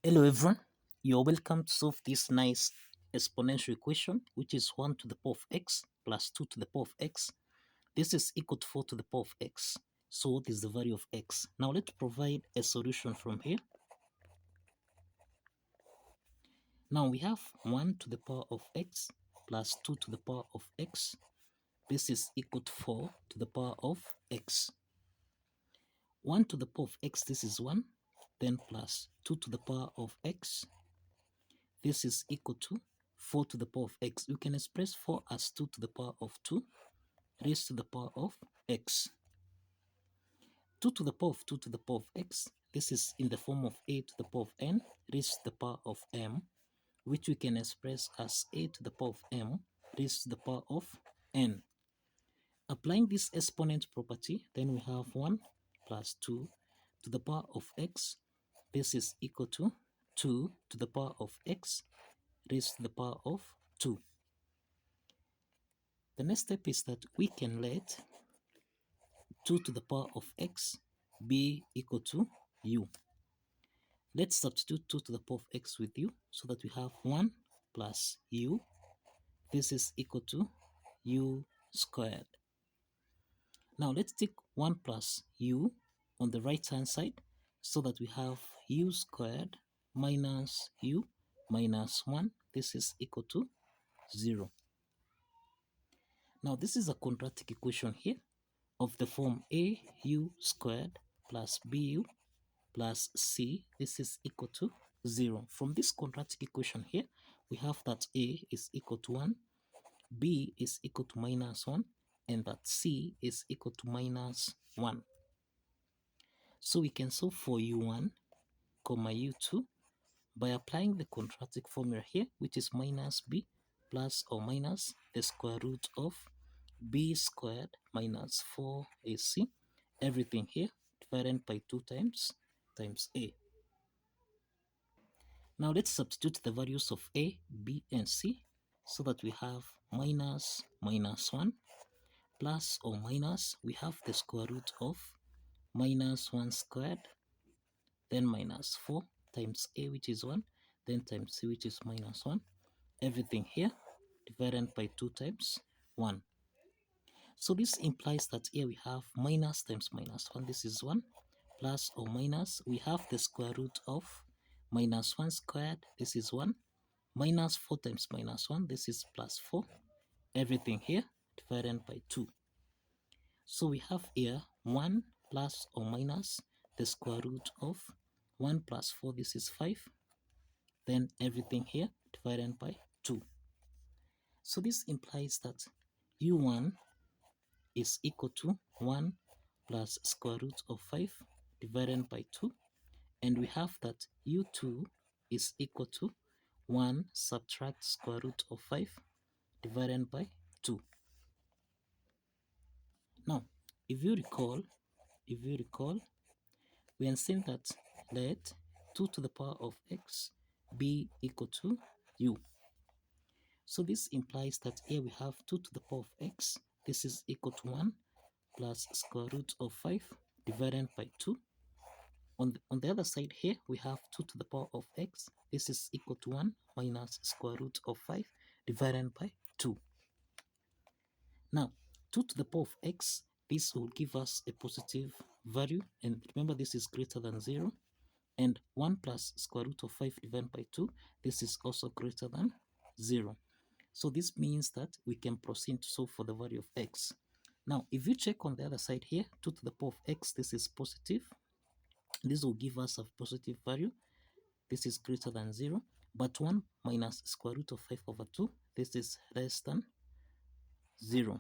Hello everyone, you're welcome to solve this nice exponential equation, which is 1 to the power of x plus 2 to the power of x. This is equal to 4 to the power of x. So what is the value of x? Now let's provide a solution from here. Now we have 1 to the power of x plus 2 to the power of x. This is equal to 4 to the power of x. 1 to the power of x, this is 1, then plus 2 to the power of x. This is equal to 4 to the power of x. You can express 4 as 2 to the power of 2 raised to the power of x. 2 to the power of 2 to the power of x. This is in the form of a to the power of n raised to the power of m, which we can express as a to the power of m raised to the power of n. Applying this exponent property, then we have 1 plus 2 to the power of x. This is equal to 2 to the power of x raised to the power of 2. The next step is that we can let 2 to the power of x be equal to u. Let's substitute 2 to the power of x with u so that we have 1 plus u. This is equal to u squared. Now let's take 1 plus u on the right hand side so that we have u squared minus u minus 1. This is equal to 0. Now this is a quadratic equation here of the form au squared plus bu plus c. This is equal to 0. From this quadratic equation here, we have that a is equal to 1, b is equal to minus 1, and that c is equal to minus 1. So we can solve for u1, u2 by applying the quadratic formula here, which is minus b plus or minus the square root of b squared minus 4ac, everything here divided by 2 times a. Now let's substitute the values of a, b, and c so that we have minus 1 plus or minus, we have the square root of minus 1 squared, then minus 4 times a, which is 1, then times c, which is minus 1, everything here divided by 2 times 1. So this implies that here we have minus times minus 1, this is 1, plus or minus, we have the square root of minus 1 squared, this is 1, minus 4 times minus 1, this is plus 4, everything here divided by 2. So we have here 1 plus or minus the square root of 1 plus 4, this is 5, then everything here divided by 2. So this implies that u1 is equal to 1 plus square root of 5 divided by 2, and we have that u2 is equal to 1 subtract square root of 5 divided by 2. Now, if you recall, we are saying that let 2 to the power of x be equal to u. So this implies that here we have 2 to the power of x. This is equal to 1 plus square root of 5 divided by 2. On the other side here, we have 2 to the power of x. This is equal to 1 minus square root of 5 divided by 2. Now, 2 to the power of x, this will give us a positive value. And remember, this is greater than 0. And 1 plus square root of 5 divided by 2, this is also greater than 0. So this means that we can proceed to solve for the value of x. Now, if you check on the other side here, 2 to the power of x, this is positive. This will give us a positive value. This is greater than 0. But 1 minus square root of 5 over 2, this is less than 0.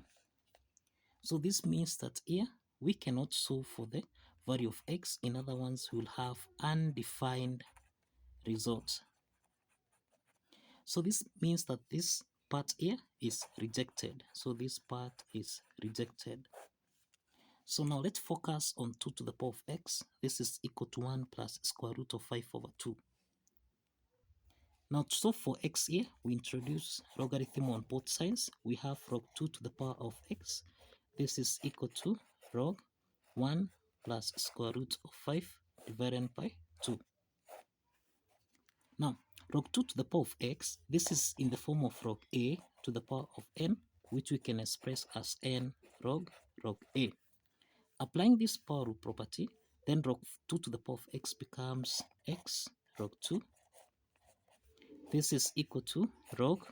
So this means that here we cannot solve for the value of x. In other words, we will have undefined results. So this means that this part here is rejected. So this part is rejected. So now let's focus on 2 to the power of x. This is equal to 1 plus square root of 5 over 2. Now to solve for x here, we introduce logarithm on both sides. We have log 2 to the power of x. This is equal to log 1 plus square root of 5 divided by 2. Now, log 2 to the power of x, this is in the form of log a to the power of n, which we can express as n log a. Applying this power rule property, then log 2 to the power of x becomes x log 2. This is equal to log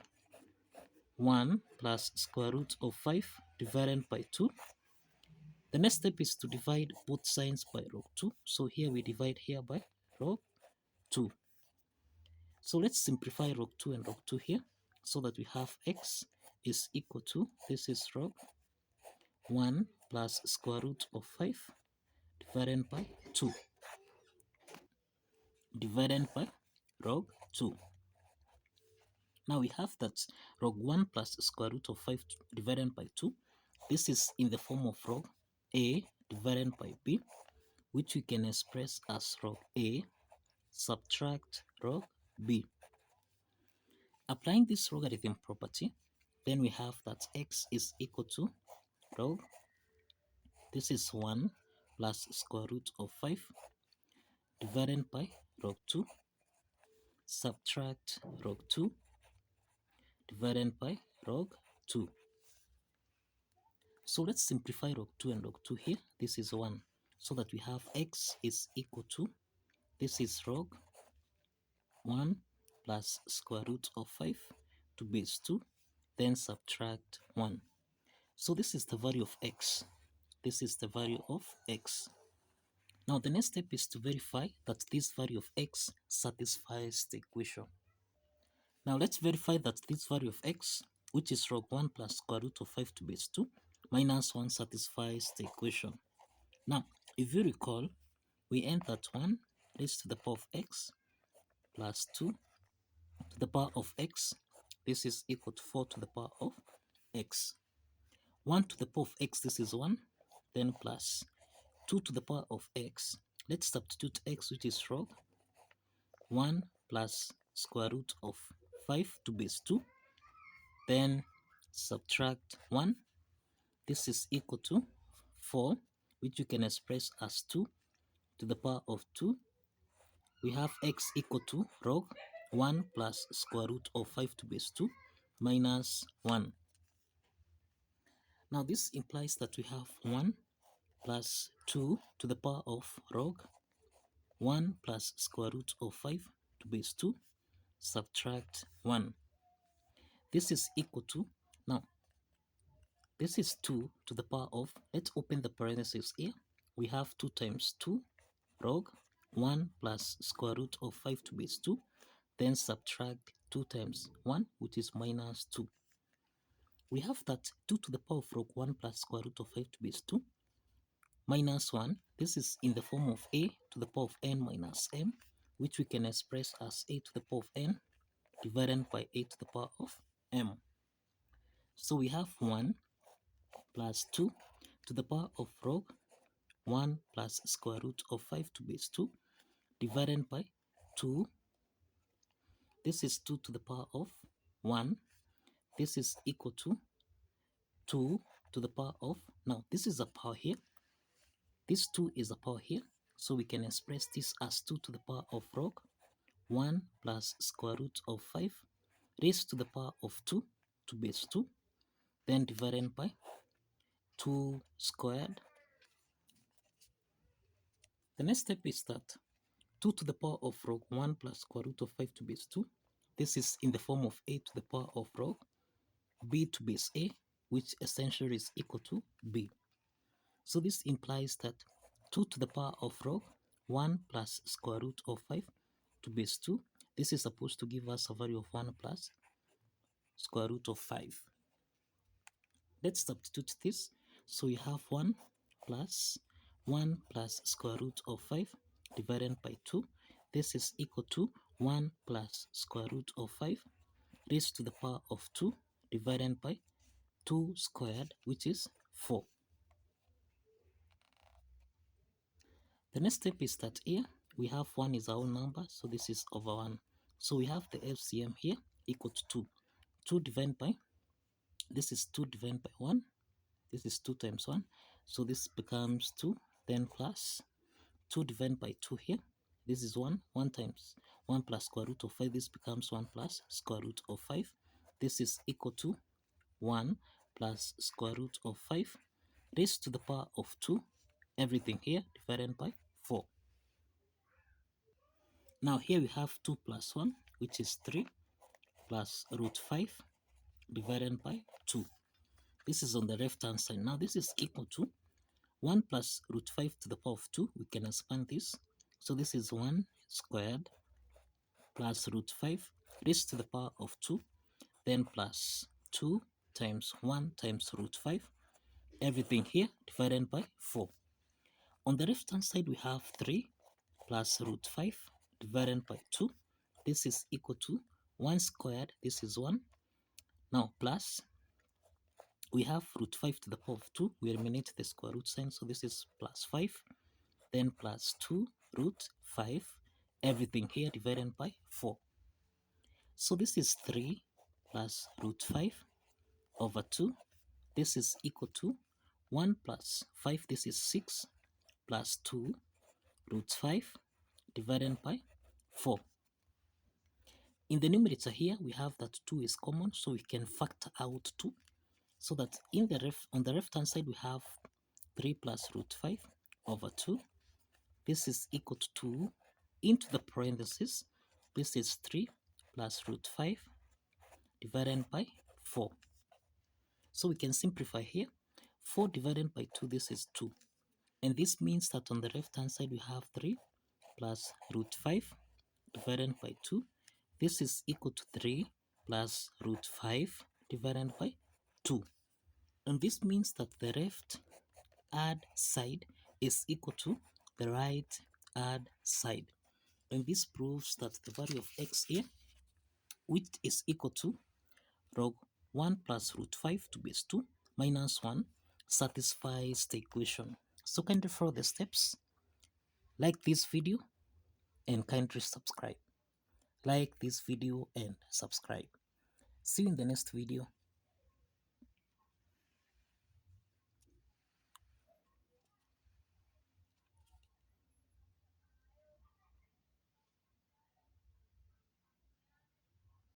1 plus square root of 5 divided by 2. The next step is to divide both signs by log 2. So here we divide here by log 2. So let's simplify log 2 and log 2 here, so that we have x is equal to, this is log 1 plus square root of 5 divided by 2 divided by log 2. Now we have that log 1 plus square root of 5 divided by 2. This is in the form of log a divided by b, which we can express as log a subtract log b. Applying this logarithm property, then we have that x is equal to log, this is 1 plus square root of 5 divided by log 2 subtract log 2 divided by log 2. So let's simplify log 2 and log 2 here. This is 1, so that we have x is equal to, this is log 1 plus square root of 5 to base 2, then subtract 1. So this is the value of x. This is the value of x. Now the next step is to verify that this value of x satisfies the equation. Now let's verify that this value of x, which is log 1 plus square root of 5 to base 2 minus 1, satisfies the equation. Now, if you recall, we end that 1 raised to the power of x plus 2 to the power of x. This is equal to 4 to the power of x. 1 to the power of x, this is 1, then plus 2 to the power of x. Let's substitute x, which is log 1 plus square root of 5 to base 2, then subtract 1. This is equal to 4, which you can express as 2 to the power of 2. We have x equal to log 1 plus square root of 5 to base 2 minus 1. Now this implies that we have 1 plus 2 to the power of log 1 plus square root of 5 to base 2 subtract 1. This is equal to, now this is 2 to the power of, let's open the parentheses here. We have 2 times 2 log 1 plus square root of 5 to base 2, then subtract 2 times 1, which is minus 2. We have that 2 to the power of log 1 plus square root of 5 to base 2 minus 1. This is in the form of a to the power of n minus m, which we can express as a to the power of n divided by a to the power of m. So we have 1 plus 2 to the power of log 1 plus square root of 5 to base 2 divided by 2. This is 2 to the power of 1. This is equal to 2 to the power of, now this is a power here. This 2 is a power here. So we can express this as 2 to the power of log 1 plus square root of 5 raised to the power of 2 to base 2, then divided by 2 squared. The next step is that 2 to the power of log 1 plus square root of 5 to base 2. This is in the form of a to the power of log b to base a, which essentially is equal to b. So this implies that 2 to the power of log 1 plus square root of 5 to base 2. This is supposed to give us a value of 1 plus square root of 5. Let's substitute this. So we have 1 plus square root of 5 divided by 2. This is equal to 1 plus square root of 5 raised to the power of 2 divided by 2 squared, which is 4. The next step is that here we have 1 is our own number, so this is over 1. So we have the LCM here equal to 2. 2 divided by, this is 2 divided by 1. This is 2 times 1. So this becomes 2, then plus 2 divided by 2 here. This is 1. 1 times 1 plus square root of 5, this becomes 1 plus square root of 5. This is equal to 1 plus square root of 5 raised to the power of 2, everything here divided by 4. Now here we have 2 plus 1, which is 3, plus root 5 divided by 2. This is on the left hand side. Now this is equal to 1 plus root 5 to the power of 2. We can expand this. So this is 1 squared plus root 5 raised to the power of 2, then plus 2 times 1 times root 5, everything here divided by 4. On the left hand side, we have 3 plus root 5 divided by 2. This is equal to 1 squared, this is 1. Now plus, we have root 5 to the power of 2. We eliminate the square root sign, so this is plus 5. Then plus 2 root 5, everything here divided by 4. So this is 3 plus root 5 over 2. This is equal to 1 plus 5, this is 6, plus 2 root 5 divided by 4. In the numerator here, we have that 2 is common, so we can factor out 2. So that on the left hand side, we have 3 plus root 5 over 2. This is equal to 2 into the parentheses. This is 3 plus root 5 divided by 4. So we can simplify here. 4 divided by 2, this is 2. And this means that on the left hand side, we have 3 plus root 5 divided by 2. This is equal to 3 plus root 5 divided by 2. And this means that the left hand side is equal to the right hand side. And this proves that the value of x here, which is equal to log 1 plus root 5 to base 2 minus 1, satisfies the equation. So kindly follow the steps, like this video, and kindly subscribe. Like this video and subscribe. See you in the next video.